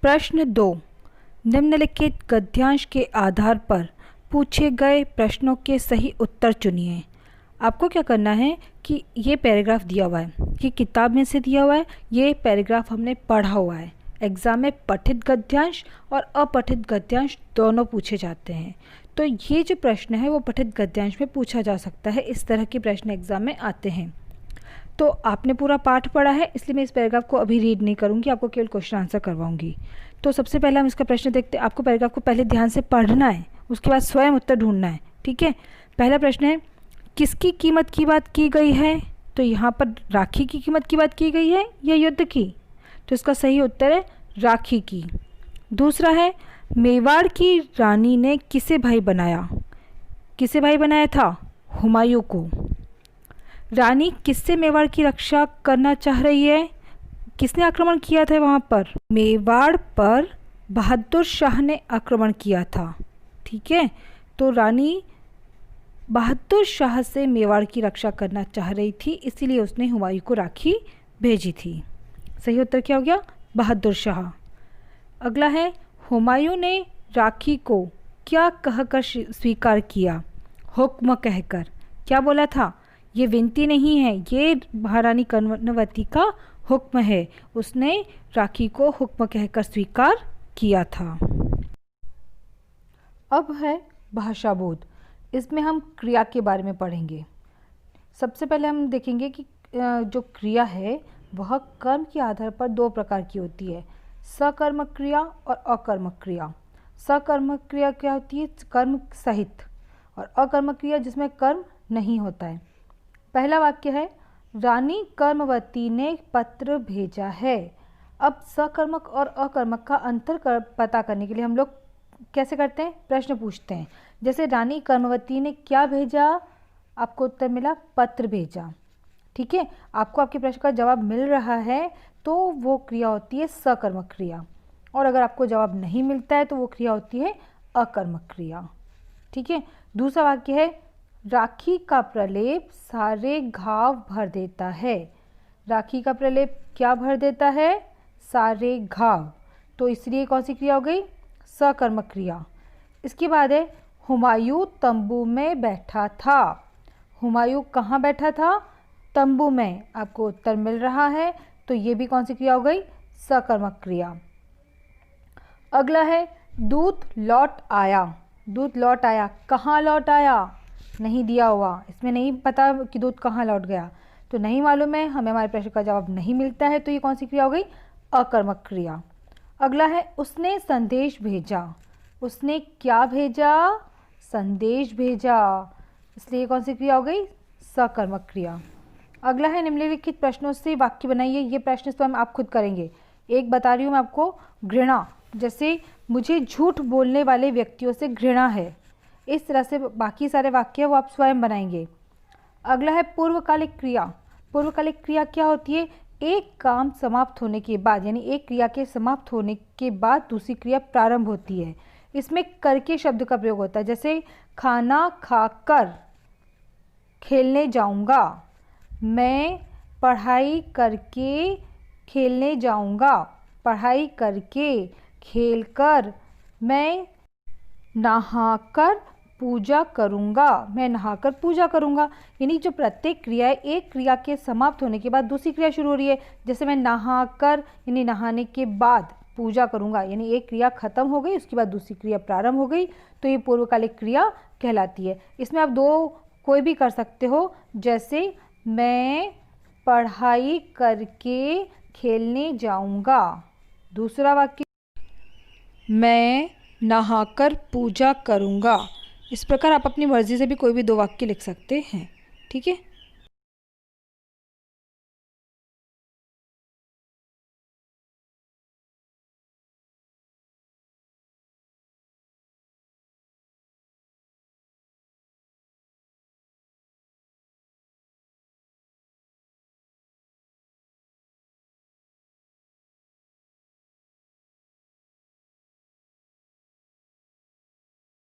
प्रश्न 2। निम्नलिखित गद्यांश के आधार पर पूछे गए प्रश्नों के सही उत्तर चुनिए। आपको क्या करना है कि ये पैराग्राफ दिया हुआ है कि किताब में से दिया हुआ है, ये पैराग्राफ हमने पढ़ा हुआ है। एग्ज़ाम में पठित गद्यांश और अपठित गद्यांश दोनों पूछे जाते हैं, तो ये जो प्रश्न है वो पठित गद्यांश में पूछा जा सकता है। इस तरह के प्रश्न एग्ज़ाम में आते हैं। तो आपने पूरा पाठ पढ़ा है, इसलिए मैं इस पैराग्राफ को अभी रीड नहीं करूँगी, आपको केवल क्वेश्चन आंसर करवाऊंगी। तो सबसे पहले हम इसका प्रश्न देखते हैं। आपको पैराग्राफ को पहले ध्यान से पढ़ना है, उसके बाद स्वयं उत्तर ढूंढना है, ठीक है। पहला प्रश्न है, किसकी कीमत की बात की गई है? तो यहाँ पर राखी की कीमत की बात की गई है या युद्ध की? तो इसका सही उत्तर है राखी की। दूसरा है, मेवाड़ की रानी ने किसे भाई बनाया? किसे भाई बनाया था? हुमायूं को। रानी किससे मेवाड़ की रक्षा करना चाह रही है? किसने आक्रमण किया था वहाँ पर? मेवाड़ पर बहादुर शाह ने आक्रमण किया था, ठीक है। तो रानी बहादुर शाह से मेवाड़ की रक्षा करना चाह रही थी, इसीलिए उसने हुमायूं को राखी भेजी थी। सही उत्तर क्या हो गया? बहादुर शाह। अगला है, हुमायूं ने राखी को क्या कहकर स्वीकार किया? हुक्म कहकर। क्या बोला था? ये विनती नहीं है, ये महारानी कर्मवती का हुक्म है। उसने राखी को हुक्म कहकर स्वीकार किया था। अब है भाषा बोध। इसमें हम क्रिया के बारे में पढ़ेंगे। सबसे पहले हम देखेंगे कि जो क्रिया है वह कर्म के आधार पर दो प्रकार की होती है, सकर्मक क्रिया और अकर्मक क्रिया। सकर्मक क्रिया क्या होती है? कर्म सहित। और अकर्मक क्रिया जिसमें कर्म नहीं होता है। पहला वाक्य है, रानी कर्मवती ने पत्र भेजा है। अब सकर्मक और अकर्मक का अंतर पता करने के लिए हम लोग कैसे करते हैं? प्रश्न पूछते हैं। जैसे रानी कर्मवती ने क्या भेजा? आपको उत्तर मिला पत्र भेजा, ठीक है। आपको आपके प्रश्न का जवाब मिल रहा है तो वो क्रिया होती है सकर्मक क्रिया, और अगर आपको जवाब नहीं मिलता है तो वो क्रिया होती है अकर्मक क्रिया, ठीक है। दूसरा वाक्य है, राखी का प्रलेप सारे घाव भर देता है। राखी का प्रलेप क्या भर देता है? सारे घाव। तो इसलिए कौन सी क्रिया हो गई? सकर्मक क्रिया। इसके बाद है, हुमायूं तंबू में बैठा था। हुमायूं कहाँ बैठा था? तंबू में। आपको उत्तर मिल रहा है, तो ये भी कौन सी क्रिया हो गई? सकर्मक क्रिया। अगला है, दूत लौट आया। दूत लौट आया, कहाँ लौट आया? नहीं दिया हुआ, इसमें नहीं पता कि दूत कहाँ लौट गया, तो नहीं मालूम है, हमें हमारे प्रश्न का जवाब नहीं मिलता है, तो ये कौन सी क्रिया हो गई? अकर्मक क्रिया। अगला है, उसने संदेश भेजा। उसने क्या भेजा? संदेश भेजा, इसलिए कौन सी क्रिया हो गई? सकर्मक क्रिया। अगला है, निम्नलिखित प्रश्नों से वाक्य बनाइए। ये प्रश्न स्वयं आप खुद करेंगे। एक बता रही हूँ मैं आपको, घृणा। जैसे मुझे झूठ बोलने वाले व्यक्तियों से घृणा है, इस तरह से बाकी सारे वाक्य वो आप स्वयं बनाएंगे। अगला है, पूर्वकालिक क्रिया। पूर्वकालिक क्रिया क्या होती है? एक काम समाप्त होने के बाद, यानी एक क्रिया के समाप्त होने के बाद दूसरी क्रिया प्रारंभ होती है। इसमें करके शब्द का प्रयोग होता है। जैसे खाना खाकर खेलने जाऊंगा, मैं पढ़ाई करके खेलने जाऊंगा, पढ़ाई करके, खेलकर, मैं नहाकर पूजा करूंगा, मैं नहाकर पूजा करूंगा। यानी जो प्रत्येक क्रिया है, एक क्रिया के समाप्त होने के बाद दूसरी क्रिया शुरू हो रही है। जैसे मैं नहाकर, यानी नहाने के बाद पूजा करूंगा, यानी एक क्रिया खत्म हो गई, उसके बाद दूसरी क्रिया प्रारंभ हो गई, तो ये पूर्वकालिक क्रिया कहलाती है। इसमें आप दो कोई भी कर सकते हो, जैसे मैं पढ़ाई करके खेलने जाऊंगा। दूसरा वाक्य, मैं नहाकर पूजा करूंगा। इस प्रकार आप अपनी मर्ज़ी से भी कोई भी दो वाक्य लिख सकते हैं, ठीक है।